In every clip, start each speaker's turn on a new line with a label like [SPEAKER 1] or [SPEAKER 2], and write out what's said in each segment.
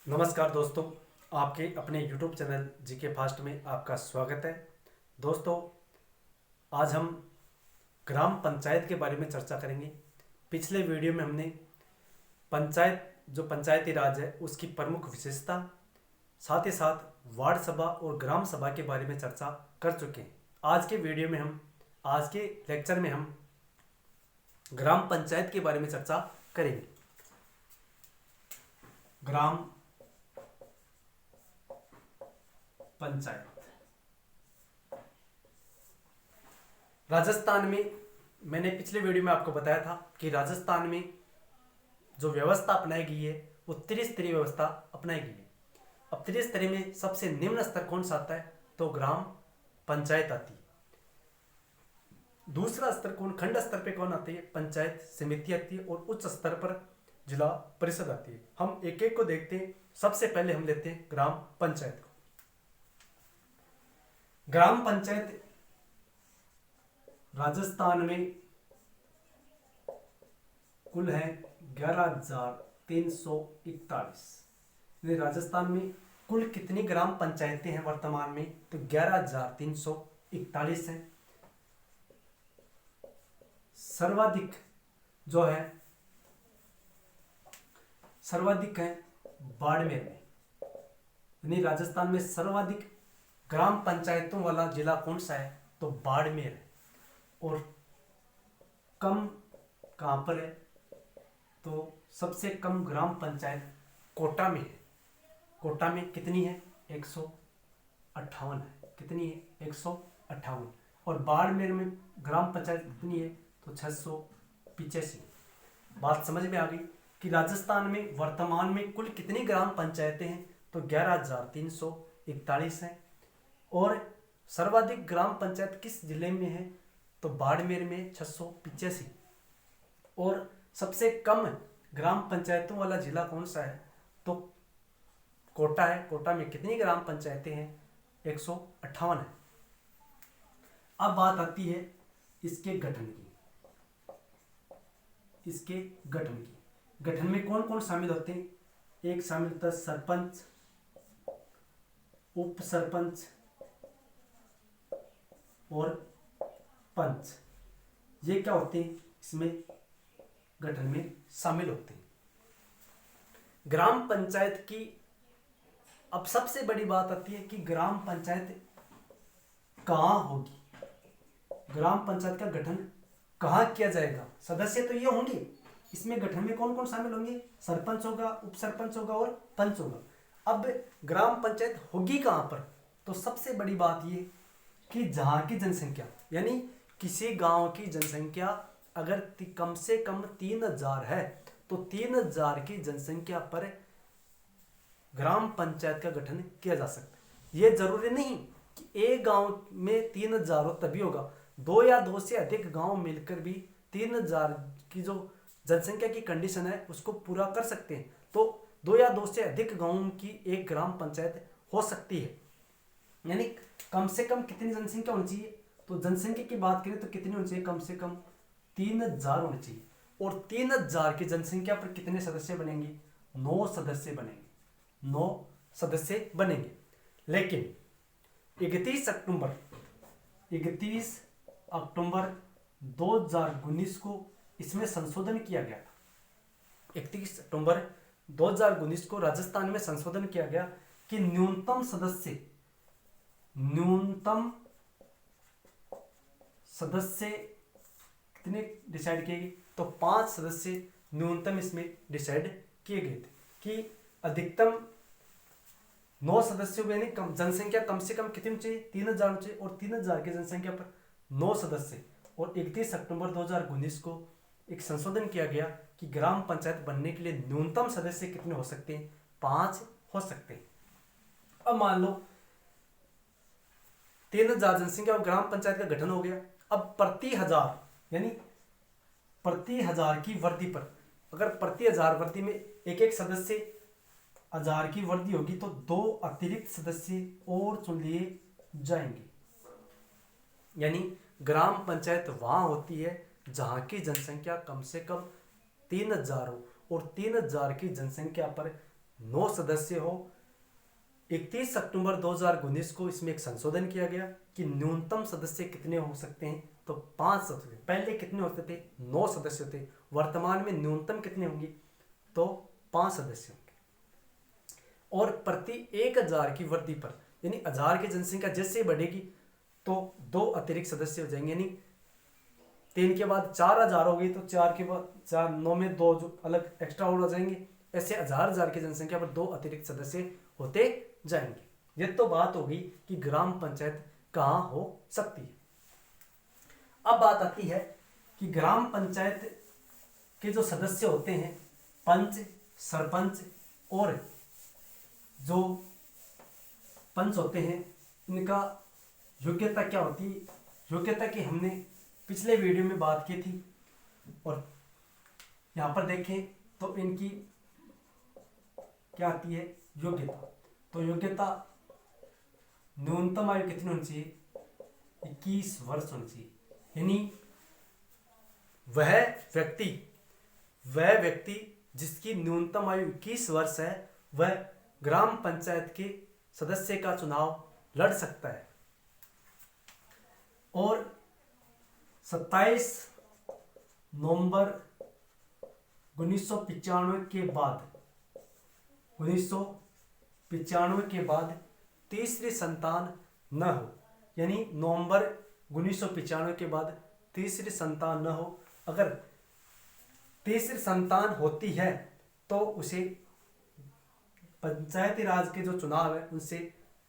[SPEAKER 1] नमस्कार दोस्तों, आपके अपने YouTube चैनल जीके फास्ट में आपका स्वागत है। दोस्तों, आज हम ग्राम पंचायत के बारे में चर्चा करेंगे। पिछले वीडियो में हमने पंचायती राज है उसकी प्रमुख विशेषता, साथ ही साथ वार्ड सभा और ग्राम सभा के बारे में चर्चा कर चुके हैं। आज के लेक्चर में हम ग्राम पंचायत के बारे में चर्चा करेंगे। ग्राम पंचायत राजस्थान में, मैंने पिछले वीडियो में आपको बताया था कि राजस्थान में जो व्यवस्था अपनाई गई है वो त्रिस्तरीय व्यवस्था अपनाई गई है। अब त्रिस्तरीय में सबसे निम्न स्तर कौन सा आता है? तो ग्राम पंचायत आती है। दूसरा स्तर खंड स्तर पे कौन आती है? पंचायत समिति आती है। और उच्च स्तर पर जिला परिषद आती है। हम एक एक को देखते हैं। सबसे पहले हम लेते हैं ग्राम पंचायत को। ग्राम पंचायत राजस्थान में कुल है 11,341। राजस्थान में कुल कितनी ग्राम पंचायतें हैं वर्तमान में? तो 11,341 हैं। सर्वाधिक है बाड़मेर में। यानी राजस्थान में सर्वाधिक ग्राम पंचायतों वाला जिला कौन सा है? तो बाड़मेर है। और कम कहां पर है? तो सबसे कम ग्राम पंचायत कोटा में है। कोटा में कितनी है? 158 है। कितनी है? 158। और बाड़मेर में ग्राम पंचायत कितनी है? तो 685। बात समझ में आ गई कि राजस्थान में वर्तमान में कुल कितनी ग्राम पंचायतें हैं? तो 11,341 हैं। और सर्वाधिक ग्राम पंचायत किस जिले में है? तो बाड़मेर में 685। और सबसे कम ग्राम पंचायतों वाला जिला कौन सा है? तो कोटा है। कोटा में कितनी ग्राम पंचायतें हैं? 158 है। अब बात आती है इसके गठन की। गठन में कौन कौन शामिल होते हैं? एक शामिल होता है सरपंच, उप सरपंच और पंच। ये क्या होते हैं? इसमें गठन में शामिल होते हैं। ग्राम पंचायत की अब सबसे बड़ी बात आती है कि ग्राम पंचायत कहाँ होगी, ग्राम पंचायत का गठन कहाँ किया जाएगा। सदस्य तो ये होंगे, इसमें गठन में कौन कौन शामिल होंगे? सरपंच होगा, उप सरपंच होगा और पंच होगा। अब ग्राम पंचायत होगी कहाँ पर? तो सबसे बड़ी बात ये कि जहाँ की जनसंख्या, यानी किसी गांव की जनसंख्या अगर कम से कम 3,000 है तो 3,000 की जनसंख्या पर ग्राम पंचायत का गठन किया जा सकता है। यह जरूरी नहीं कि एक गांव में 3,000 हो तभी होगा। 2 या 2 से अधिक गांव मिलकर भी 3,000 की जो जनसंख्या की कंडीशन है उसको पूरा कर सकते हैं। तो 2 या 2 से अधिक गांवों की एक ग्राम पंचायत हो सकती है। यानी कम से कम कितनी जनसंख्या होनी चाहिए? तो जनसंख्या की बात करें तो कितनी होनी चाहिए? कम से कम 3,000 होनी चाहिए। और 3,000 की जनसंख्या पर कितने सदस्य बनेंगे? 9 सदस्य बनेंगे। 9 सदस्य बनेंगे। लेकिन 31 अक्टूबर 2019 को इसमें संशोधन किया गया था। 31 अक्टूबर 2019 को राजस्थान में संशोधन किया गया कि न्यूनतम सदस्य कितने डिसाइड किए गए? तो 5 सदस्य न्यूनतम इसमें डिसाइड किए गए थे कि अधिकतम 9 सदस्यों में जनसंख्या कम से कम कितनी चाहिए? 3,000 चाहिए। और 3,000 की जनसंख्या पर 9 सदस्य। और 31 अक्टूबर 2019 को एक संशोधन किया गया कि ग्राम पंचायत बनने के लिए न्यूनतम सदस्य कितने हो सकते हैं? 5 हो सकते हैं। अब मान लो 3,000 जनसंख्या और ग्राम पंचायत का गठन हो गया। अब प्रति हजार की वर्दी पर, अगर प्रति 1000 वर्दी में एक सदस्य 1000 की वर्दी होगी तो 2 अतिरिक्त सदस्य और चुन लिए जाएंगे। यानी ग्राम पंचायत वहां होती है जहां की जनसंख्या कम से कम 3,000 हो और 3,000 की जनसंख्या पर 9 सदस्य हो। 31 अक्टूबर 2019 को इसमें एक संशोधन किया गया कि न्यूनतम सदस्य कितने हो सकते हैं, तो 5 सदस्य। पहले कितने होते थे, 9 सदस्य थे। वर्तमान में न्यूनतम कितने होंगे, तो 5 सदस्य होंगे। और प्रति 1000 की वृद्धि पर, यानी 1000 की जनसंख्या जैसे बढ़ेगी तो 2 अतिरिक्त सदस्य हो जाएंगे, यानी 3 के बाद 4000 हो गई तो 4 के बाद 4, 9 में 2 जो अलग एक्स्ट्रा और हो जाएंगे। ऐसे 1000 की जनसंख्या पर 2 अतिरिक्त सदस्य होते जाएंगे। ये तो बात हो गई कि ग्राम पंचायत कहाँ हो सकती है। अब बात आती है कि ग्राम पंचायत के जो सदस्य होते हैं, पंच, सरपंच और जो पंच होते हैं, इनका योग्यता क्या होती है। योग्यता की हमने पिछले वीडियो में बात की थी, और यहाँ पर देखें तो इनकी क्या आती है, योग्यता। तो योग्यता न्यूनतम आयु कितनी होनी चाहिए, 21 वर्ष होनी चाहिए। यानी वह व्यक्ति जिसकी न्यूनतम आयु 21 वर्ष है, वह ग्राम पंचायत के सदस्य का चुनाव लड़ सकता है। और 27 नवंबर 1995 के बाद तीसरी संतान न हो, यानी नवंबर 1995 के बाद तीसरी संतान न हो। अगर तीसरी संतान होती है तो उसे पंचायती राज के जो चुनाव है उनसे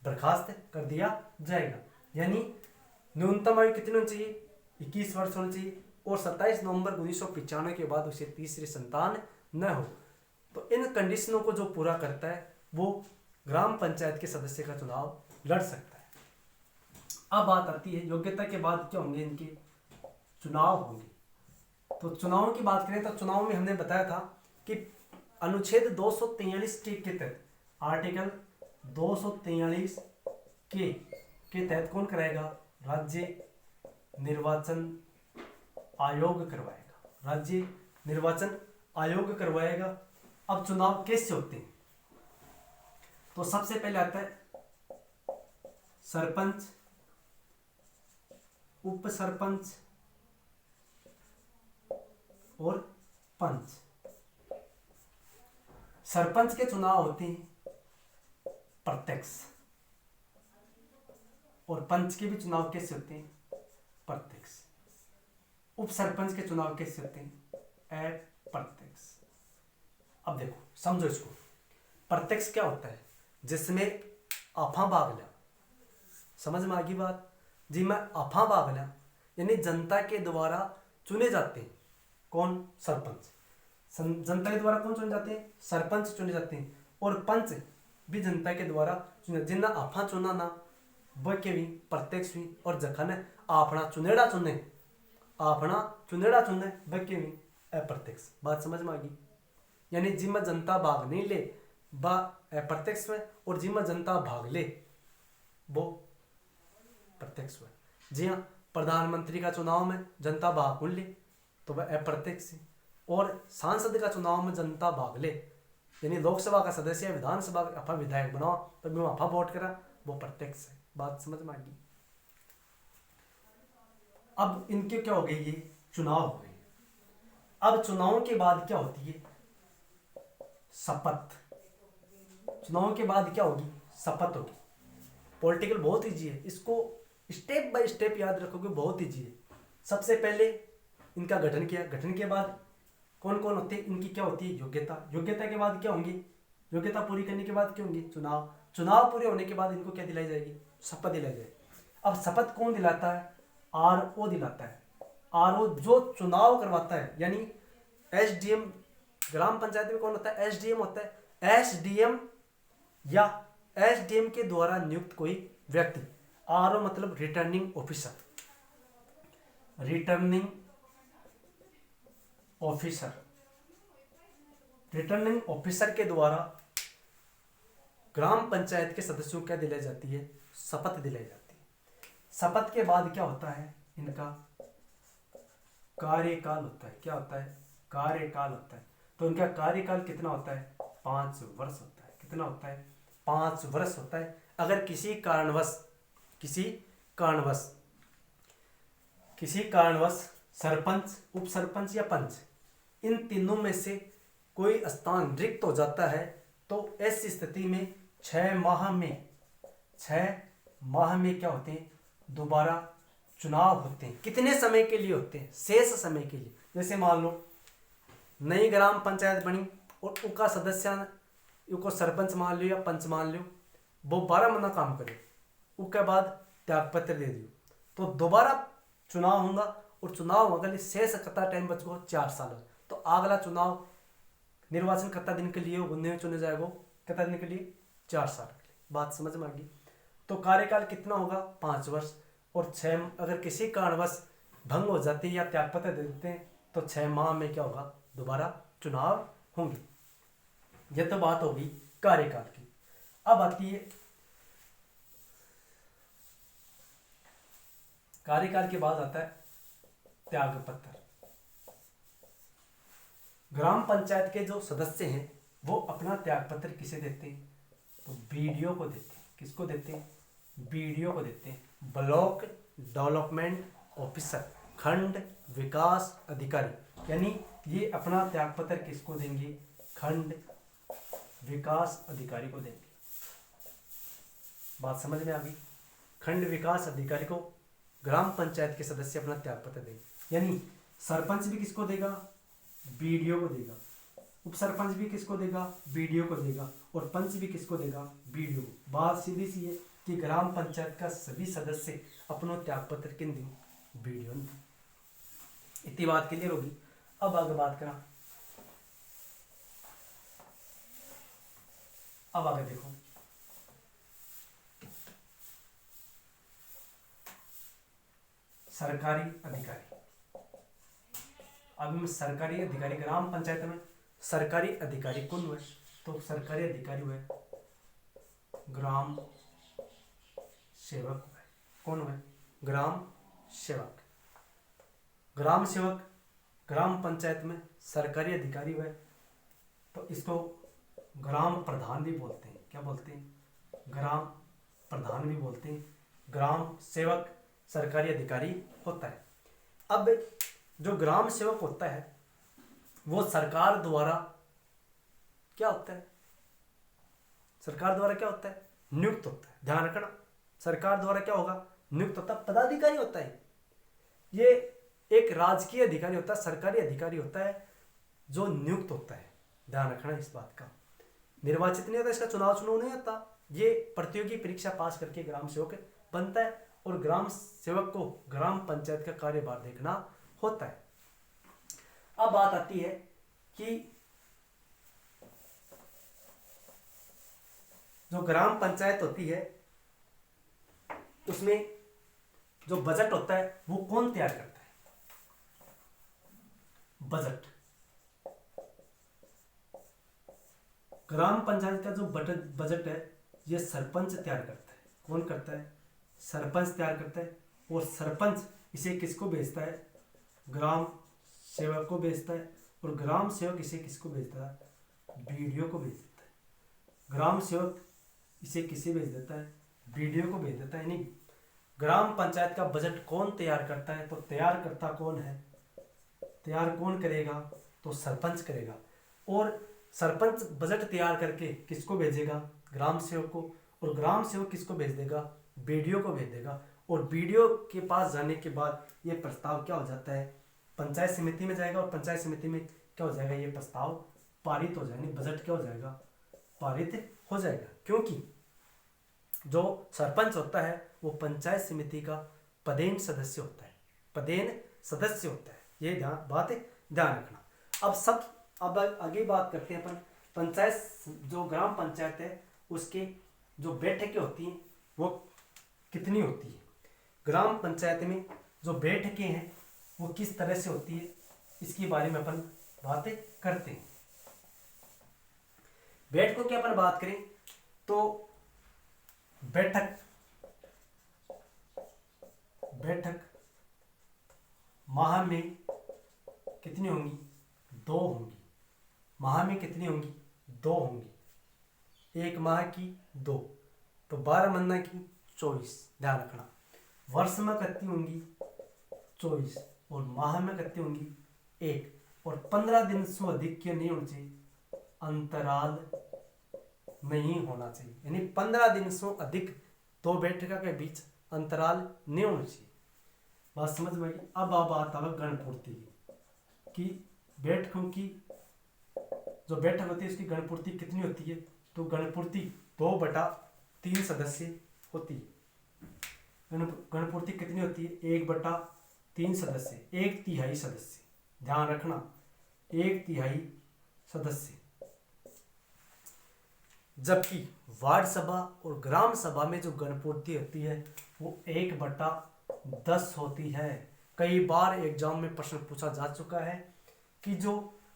[SPEAKER 1] बर्खास्त कर दिया जाएगा। यानी न्यूनतम आयु कितनी होनी चाहिए, 21 वर्ष होनी चाहिए, और 27 नवंबर 1995 के बाद उसे तीसरी संतान न हो। तो इन कंडीशनों को जो पूरा करता है वो ग्राम पंचायत के सदस्य का चुनाव लड़ सकता है। अब बात आती है योग्यता के बाद क्या होंगे, इनके चुनाव होंगे। तो चुनाव की बात करें तो चुनाव में हमने बताया था कि अनुच्छेद 243 के तहत, आर्टिकल 243 के तहत कौन कराएगा, राज्य निर्वाचन आयोग करवाएगा। राज्य निर्वाचन आयोग करवाएगा। अब चुनाव कैसे होते हैं, तो सबसे पहले आता है सरपंच, उप सरपंच और पंच। सरपंच के चुनाव होते हैं प्रत्यक्ष, और पंच के भी चुनाव कैसे होते हैं, प्रत्यक्ष। उप सरपंच के चुनाव कैसे होते हैं, अप्रत्यक्ष। अब देखो समझो इसको। प्रत्यक्ष क्या होता है, जिसमें आफा भाग लिया, समझ में आ गई बात जी। मैं आफा भाग लिया, यानी जनता के द्वारा चुने जाते हैं कौन, सरपंच। जनता के द्वारा कौन चुने जाते हैं, सरपंच चुने जाते हैं। और पंच भी जनता के द्वारा चुने, जिन्ना आफा चुना ना वह के भी प्रत्यक्ष हुई, और जखन आपना चुनेड़ा चुने वह के भी अप्रत्यक्ष। बात समझ में आ गई। यानी जिसमें जनता भाग नहीं ले वह अप्रत्यक्ष में, और जिसमें जनता भाग ले वो प्रत्यक्ष हुआ। जी हाँ, प्रधानमंत्री का चुनाव में जनता भाग ले तो वह अप्रत्यक्ष है, और सांसद का चुनाव में जनता भाग ले, यानी लोकसभा का सदस्य विधानसभा का आपा विधायक बनाओ तो मैं आपा वोट करा, वो प्रत्यक्ष है। बात समझ में आ गई। अब इनके क्या हो गई, ये चुनाव हो गए। अब चुनाव के बाद क्या होती है, शपथ। चुनाव के बाद क्या होगी, शपथ होगी। पॉलिटिकल बहुत ईजी है, इसको स्टेप बाय स्टेप याद रखोगे, बहुत ईजी है। सबसे पहले इनका गठन किया, गठन के बाद कौन कौन होते हैं, इनकी क्या होती है, योग्यता। योग्यता के बाद क्या होंगी, योग्यता पूरी करने के बाद क्या होंगी, चुनाव। चुनाव पूरे होने के बाद इनको क्या दिलाई जाएगी, शपथ दिलाई जाएगी। अब शपथ कौन दिलाता है, आरओ दिलाता है। आरओ जो चुनाव करवाता है, यानी एसडीएम, ग्राम पंचायत में कौन होता है, एसडीएम होता है। एसडीएम या एसडीएम के द्वारा नियुक्त कोई व्यक्ति। आरओ मतलब रिटर्निंग ऑफिसर, रिटर्निंग ऑफिसर के द्वारा ग्राम पंचायत के सदस्यों को क्या दिलाई जाती है, शपथ दिलाई जाती है। शपथ के बाद क्या होता है, इनका कार्यकाल होता है। क्या होता है, कार्यकाल होता है। तो इनका कार्यकाल कितना होता है, 5 वर्ष होता है। कितना होता है, 5 वर्ष होता है। अगर किसी कारणवश सरपंच, उप सरपंच या पंच, इन तीनों में से कोई स्थान रिक्त हो जाता है तो ऐसी स्थिति में 6 माह में क्या होते हैं, दोबारा चुनाव होते हैं। कितने समय के लिए होते हैं, शेष समय के लिए। जैसे मान लो नई ग्राम पंचायत बनी और उसका सदस्य उसको सरपंच मान लियो या पंच मान लियो, वो 12 महीना काम करे, उसके बाद त्यागपत्र दे दियो, तो दोबारा चुनाव होगा। और चुनाव होगा शेष कितना टाइम बच गो, 4 साल। तो अगला चुनाव निर्वाचन कितना दिन के लिए उन्हें चुने जाएगा, कितना दिन के लिए, 4 साल के लिए। बात समझ में आ गई। तो कार्यकाल कितना होगा, 5 वर्ष। और 6 अगर किसी कारणवश भंग हो जाती है या त्यागपत्र दे देते हैं तो 6 माह में क्या होगा, दोबारा चुनाव होंगे। यह तो बात होगी कार्यकाल की। अब आती है कार्यकाल के बाद आता है त्यागपत्र। ग्राम पंचायत के जो सदस्य हैं वो अपना त्यागपत्र किसे देते हैं, तो बीडीओ को देते हैं। किसको देते हैं, बीडीओ को देते हैं, ब्लॉक डेवलपमेंट ऑफिसर, खंड विकास अधिकारी। यानी ये अपना त्यागपत्र किसको देंगे, खंड विकास अधिकारी को देंगे। बात समझ में आ गई। खंड विकास अधिकारी को ग्राम पंचायत के सदस्य अपना त्यागपत्र देंगे। यानी सरपंच भी किसको देगा, बीडीओ को देगा, उप सरपंच भी किसको देगा, बीडीओ को देगा, और पंच भी किसको देगा, बीडीओ को। बात सीधी सी है कि ग्राम पंचायत का सभी सदस्य अपना त्यागपत्र किन दिन, बीडीओ ने। इतनी बात क्लियर होगी। अब आगे बात करा, अब आगे देखो, सरकारी अधिकारी। अब हम सरकारी अधिकारी, ग्राम पंचायत में सरकारी अधिकारी कौन हुए, तो सरकारी अधिकारी हुए ग्राम सेवक हुए। कौन हुए, ग्राम सेवक। ग्राम सेवक ग्राम पंचायत में सरकारी अधिकारी हुए तो इसको ग्राम प्रधान भी बोलते हैं। क्या बोलते हैं, ग्राम प्रधान भी बोलते हैं। ग्राम सेवक सरकारी अधिकारी होता है। अब जो ग्राम सेवक होता है वो सरकार द्वारा क्या होता है, सरकार द्वारा क्या होता है, नियुक्त होता है। ध्यान रखना, सरकार द्वारा क्या होगा, नियुक्त होता है, पदाधिकारी होता है। ये एक राजकीय अधिकारी होता है, सरकारी अधिकारी होता है जो नियुक्त होता है। ध्यान रखना इस बात का। निर्वाचित नहीं होता, इसका चुनाव नहीं होता। ये प्रतियोगी परीक्षा पास करके ग्राम सेवक बनता है और ग्राम सेवक को ग्राम पंचायत का कार्यभार देखना होता है। अब बात आती है कि जो ग्राम पंचायत होती है उसमें जो बजट होता है वो कौन तैयार करता है, बजट। ग्राम पंचायत का जो बजट है ये सरपंच तैयार करता है। कौन करता है, सरपंच तैयार करता है। और सरपंच इसे किसको भेजता है, ग्राम सेवक को भेजता है। और ग्राम सेवक इसे किसको भेजता है, बीडीओ को भेज देता है। ग्राम सेवक इसे किसे भेज देता है, बीडीओ को भेज देता है। यानी ग्राम पंचायत का बजट कौन तैयार करता है, तो तैयार करता कौन है, तैयार कौन करेगा, तो सरपंच करेगा। और सरपंच बजट तैयार करके किसको भेजेगा, ग्राम सेवक को। और ग्राम सेवक किसको भेज देगा, बीडीओ को भेज देगा। और बीडीओ के पास जाने के बाद ये प्रस्ताव क्या हो जाता है, पंचायत समिति में जाएगा। और पंचायत समिति में क्या हो जाएगा, ये प्रस्ताव पारित हो जाएगा। बजट क्या हो जाएगा, पारित हो जाएगा। क्योंकि जो सरपंच होता है वो पंचायत समिति का पदेन सदस्य होता है, पदेन सदस्य होता है। ये ध्यान रखना। अब आगे बात करते हैं अपन पंचायत, जो ग्राम पंचायत है उसके जो बैठकें होती हैं वो कितनी होती है। ग्राम पंचायत में जो बैठकें हैं वो किस तरह से होती है, इसके बारे में अपन बातें करते हैं। बैठकों की अपन बात करें तो बैठक माह में कितनी होंगी, 2 होंगी। माह में कितनी होंगी, 2 होंगी। एक माह की 2, तो 12 महीना की 24, ध्यान रखना। वर्ष में कितनी होंगी 24, और माह में कितनी होंगी 1, और 15 दिन से अधिक के नहीं होना चाहिए, अंतराल नहीं होना चाहिए, यानी 15 दिन से अधिक दो बैठका के बीच अंतराल नहीं होना चाहिए। बात समझ में आई। अब बात है गणपूर्ति की बैठकों की जो बैठक होती है उसकी गणपूर्ति कितनी होती है, तो गणपूर्ति 2/3 सदस्य होती है। गणपूर्ति कितनी होती है, 1/3 सदस्य, 1/3 सदस्य, ध्यान रखना 1/3 सदस्य। जबकि वार्ड सभा और ग्राम सभा में जो गणपूर्ति होती है वो 1/10 होती है। कई बार एग्जाम में प्रश्न पूछा जा चुका है कि जो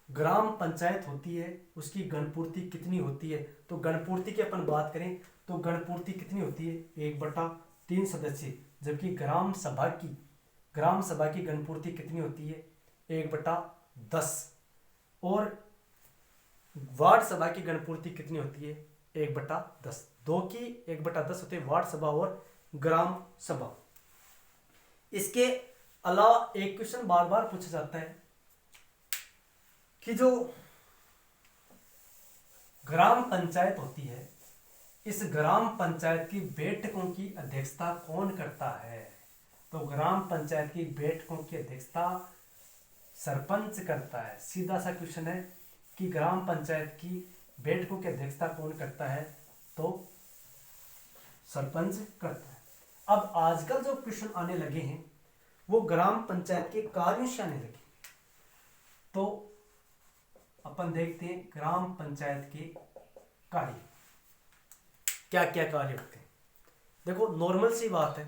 [SPEAKER 1] ग्राम पंचायत होती है उसकी गणपूर्ति कितनी होती है। तो गणपूर्ति की अपन बात करें तो गणपूर्ति कितनी होती है, 1/3 सदस्य। जबकि ग्राम सभा की गणपूर्ति कितनी होती है, 1/10। और वार्ड सभा की गणपूर्ति कितनी होती है, 1/10। दो की 1/10 होती है वार्ड सभा और ग्राम सभा। इसके अलावा एक क्वेश्चन बार बार पूछा जाता है कि जो ग्राम पंचायत होती है इस ग्राम पंचायत की बैठकों की अध्यक्षता कौन करता है। तो ग्राम पंचायत की बैठकों की अध्यक्षता सरपंच करता है। सीधा सा क्वेश्चन है कि ग्राम पंचायत की बैठकों की अध्यक्षता कौन करता है, तो सरपंच करता है। अब आजकल जो क्वेश्चन आने लगे हैं वो ग्राम पंचायत के कार्यों से आने लगे। तो अपन देखते हैं ग्राम पंचायत के कार्य क्या क्या कार्य होते हैं। देखो नॉर्मल सी बात है,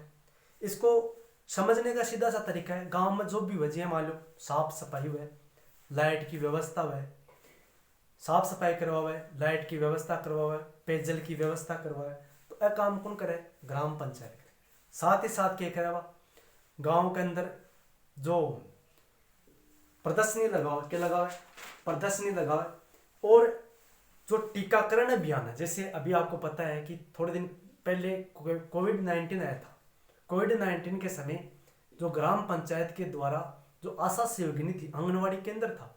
[SPEAKER 1] इसको समझने का सीधा सा तरीका है। गांव में जो भी वजह मान लो साफ सफाई हुआ है, लाइट की व्यवस्था हुआ है, साफ सफाई करवा हुआ है, लाइट की व्यवस्था करवा हुआ है, पेयजल की व्यवस्था करवा है, तो यह काम कौन करे, ग्राम पंचायत करे। साथ ही साथ क्या करवा, गांव के अंदर जो प्रदर्शनी लगाओ, क्या लगाओ, प्रदर्शनी लगाओ। और जो टीकाकरण अभियान है, जैसे अभी आपको पता है कि थोड़े दिन पहले कोविड-19 आया था। कोविड-19 के समय जो ग्राम पंचायत के द्वारा जो आशा सहयोगिनी थी, आंगनवाड़ी केंद्र था,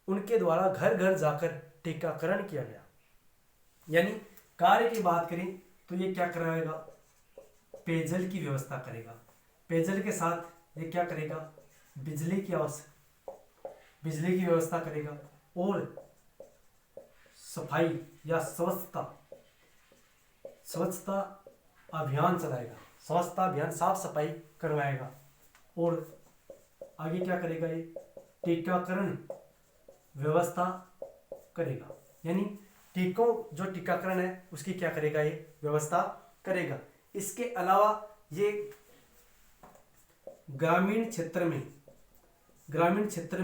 [SPEAKER 1] उनके द्वारा घर घर जाकर टीकाकरण किया गया। यानी कार्य की बात करें तो ये क्या कराएगा, पेयजल की व्यवस्था करेगा। पेयजल के साथ ये क्या करेगा, बिजली की व्यवस्था करेगा। और सफाई या स्वच्छता अभियान चलाएगा, स्वच्छता अभियान, साफ सफाई करवाएगा। और आगे क्या करेगा, ये टीकाकरण व्यवस्था करेगा। यानी जो टीकाकरण है उसकी क्या करेगा, ये व्यवस्था करेगा। इसके अलावा ये ग्रामीण क्षेत्र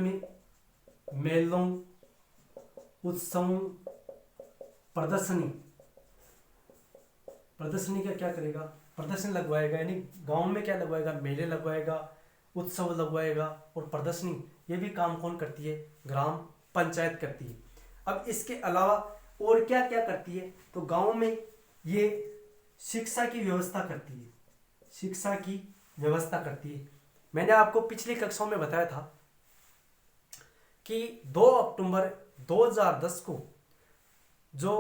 [SPEAKER 1] में मेलों, उत्सवों, प्रदर्शनी का क्या करेगा, प्रदर्शनी लगवाएगा। यानी गांव में क्या लगवाएगा, मेले लगवाएगा, उत्सव लगवाएगा और प्रदर्शनी। ये भी काम कौन करती है, ग्राम पंचायत करती है। अब इसके अलावा और क्या क्या करती है, तो गांव में ये शिक्षा की व्यवस्था करती है। मैंने आपको पिछली कक्षाओं में बताया था कि 2 अक्टूबर 2010 को जो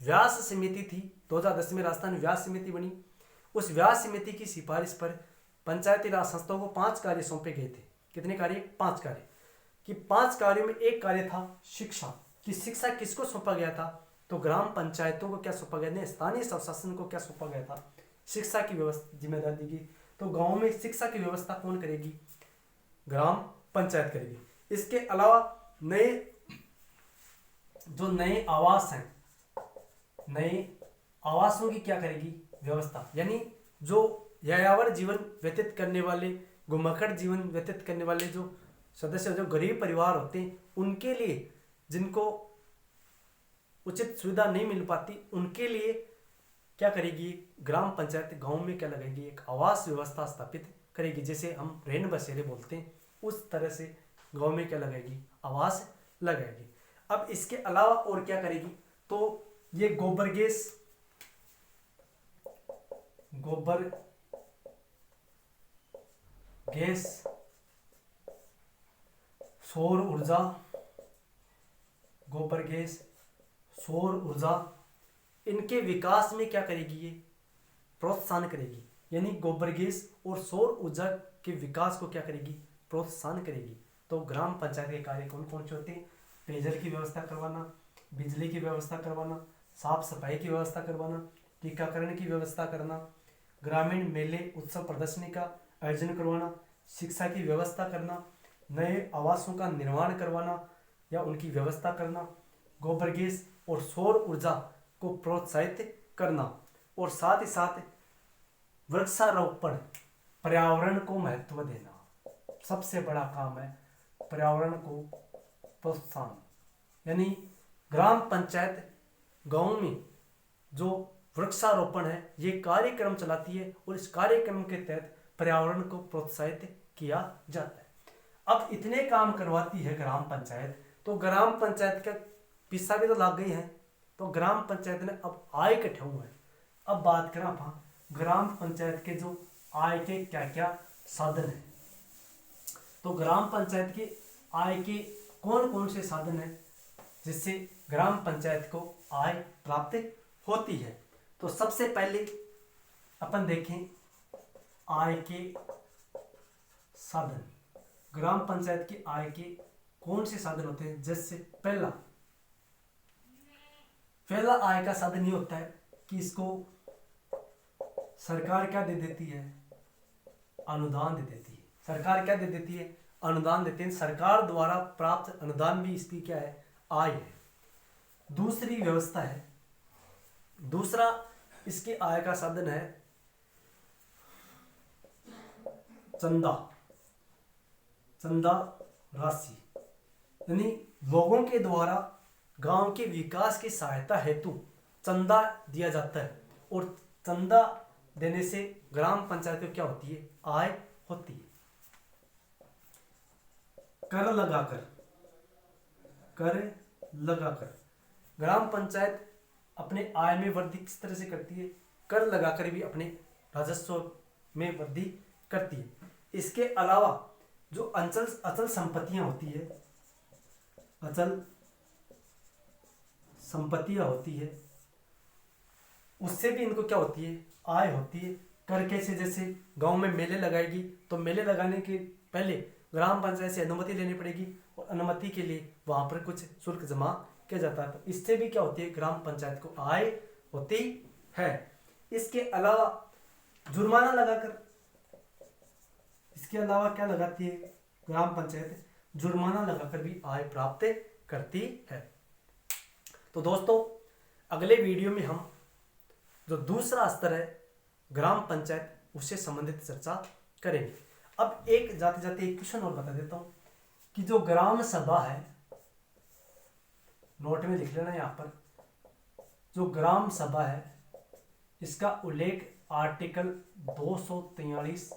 [SPEAKER 1] व्यास समिति थी, 2010 में राजस्थान व्यास समिति बनी। उस व्यास समिति की सिफारिश पर पंचायती राज संस्थाओं को 5 कार्य सौंपे गए थे। कितने कार्य, 5 कार्य। कि 5 कार्यों में एक कार्य था शिक्षा। कि शिक्षा किसको सौंपा गया था, तो ग्राम पंचायतों को क्या सौंपा गया, स्थानीय स्वशासन को क्या सौंपा गया था, शिक्षा की व्यवस्था जिम्मेदारी दी गई। तो गांव में शिक्षा की व्यवस्था कौन करेगी, ग्राम पंचायत करेगी। इसके अलावा नए आवास हैं, नए आवासों की क्या करेगी, व्यवस्था। यानी जो यायावर जीवन व्यतीत करने वाले, गुमखड़ जीवन व्यतीत करने वाले जो सदस्य, जो गरीब परिवार होते हैं, उनके लिए, जिनको उचित सुविधा नहीं मिल पाती, उनके लिए क्या करेगी ग्राम पंचायत, गांव में क्या लगाएगी, एक आवास व्यवस्था स्थापित करेगी। जैसे हम रैन बसेरे बोलते हैं, उस तरह से गांव में क्या लगाएगी, आवास लगाएगी। अब इसके अलावा और क्या करेगी, तो ये गोबर गैस, सौर ऊर्जा, गोबर गैस, सौर ऊर्जा, इनके विकास में क्या करेगी? ये प्रोत्साहन करेगी। यानी गोबर गैस और सौर ऊर्जा के विकास को क्या करेगी? प्रोत्साहन करेगी। तो ग्राम पंचायत के कार्य कौन कौन से होते हैं? पेयजल की व्यवस्था करवाना, बिजली की व्यवस्था करवाना, साफ सफाई की व्यवस्था करवाना, टीकाकरण की व्यवस्था करना, ग्रामीण मेले उत्सव प्रदर्शनी का आयोजन करवाना, शिक्षा की व्यवस्था करना, नए आवासों का निर्माण करवाना या उनकी व्यवस्था करना, गोबर गैस और सौर ऊर्जा को प्रोत्साहित करना, और साथ ही साथ वृक्षारोपण, पर्यावरण को महत्व देना। सबसे बड़ा काम है पर्यावरण को प्रोत्साहन। यानी ग्राम पंचायत गांव में जो वृक्षारोपण है ये कार्यक्रम चलाती है और इस कार्यक्रम के तहत पर्यावरण को प्रोत्साहित किया जाता है। अब इतने काम करवाती है ग्राम पंचायत, तो ग्राम पंचायत का पैसा भी तो लग गई है, तो ग्राम पंचायत ने अब आय इकट्ठे हुए हैं। अब बात करें आप ग्राम पंचायत के जो आय के क्या क्या साधन है, तो ग्राम पंचायत की आय के कौन कौन से साधन है जिससे ग्राम पंचायत को आय प्राप्त होती है। तो सबसे पहले अपन देखें आय के साधन। ग्राम पंचायत की आय के कौन से साधन होते हैं? जैसे पहला आय का साधन ये होता है कि इसको सरकार क्या दे देती है? अनुदान दे देती है। सरकार क्या दे देती है? अनुदान देते हैं। सरकार द्वारा प्राप्त अनुदान भी इसकी क्या है? आय है। दूसरी व्यवस्था है, दूसरा इसकी आय का साधन है चंदा राशि। यानी लोगों के द्वारा गांव के विकास की सहायता हेतु चंदा दिया जाता है, और चंदा देने से ग्राम पंचायत को क्या होती है? आय होती है। कर लगाकर ग्राम पंचायत अपने आय में वृद्धि किस तरह से करती है? कर लगाकर भी अपने राजस्व में वृद्धि करती है। इसके अलावा जो अचल संपत्तियां होती है, अचल संपत्तियां होती है, उससे भी इनको क्या होती है? आय होती है। कर कैसे? जैसे गांव में मेले लगाएगी तो मेले लगाने के पहले ग्राम पंचायत से अनुमति लेनी पड़ेगी, और अनुमति के लिए वहां पर कुछ शुल्क जमा किया जाता है। तो इससे भी क्या होती है? ग्राम पंचायत को आय होती है। इसके अलावा जुर्माना लगाकर, इसके अलावा क्या लगाती है ग्राम पंचायत? जुर्माना लगाकर भी आय प्राप्त करती है। तो दोस्तों अगले वीडियो में हम जो दूसरा स्तर है ग्राम पंचायत उससे संबंधित चर्चा करेंगे। अब एक जाते जाते एक क्वेश्चन और बता देता हूं कि जो ग्राम सभा है, नोट में लिख लेना यहां पर, जो ग्राम सभा है इसका उल्लेख आर्टिकल 243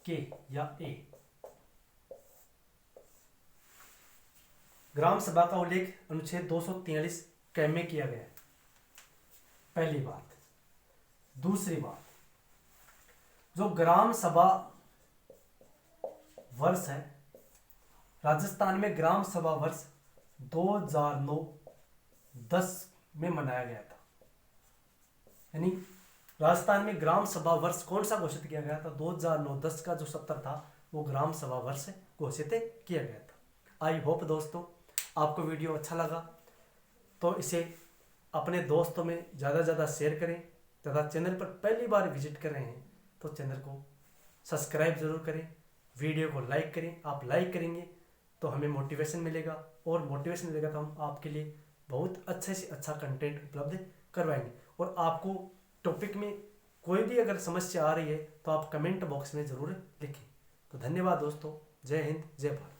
[SPEAKER 1] के या ए, ग्राम सभा का उल्लेख अनुच्छेद 243 क में किया गया है। पहली बात। दूसरी बात, जो ग्राम सभा वर्ष है, राजस्थान में ग्राम सभा वर्ष 2009-10 में मनाया गया था। यानी राजस्थान में ग्राम सभा वर्ष कौन सा घोषित किया गया था? 2009-10 का जो सत्र था वो ग्राम सभा वर्ष घोषित किया गया था। आई होप दोस्तों आपको वीडियो अच्छा लगा तो इसे अपने दोस्तों में ज़्यादा से ज़्यादा शेयर करें, तथा चैनल पर पहली बार विजिट कर रहे हैं तो चैनल को सब्सक्राइब जरूर करें, वीडियो को लाइक करें। आप लाइक करेंगे तो हमें मोटिवेशन मिलेगा, और मोटिवेशन मिलेगा तो हम आपके लिए बहुत अच्छे से अच्छा कंटेंट उपलब्ध करवाएंगे। और आपको टॉपिक में कोई भी अगर समस्या आ रही है तो आप कमेंट बॉक्स में ज़रूर लिखें। तो धन्यवाद दोस्तों। जय हिंद, जय भारत।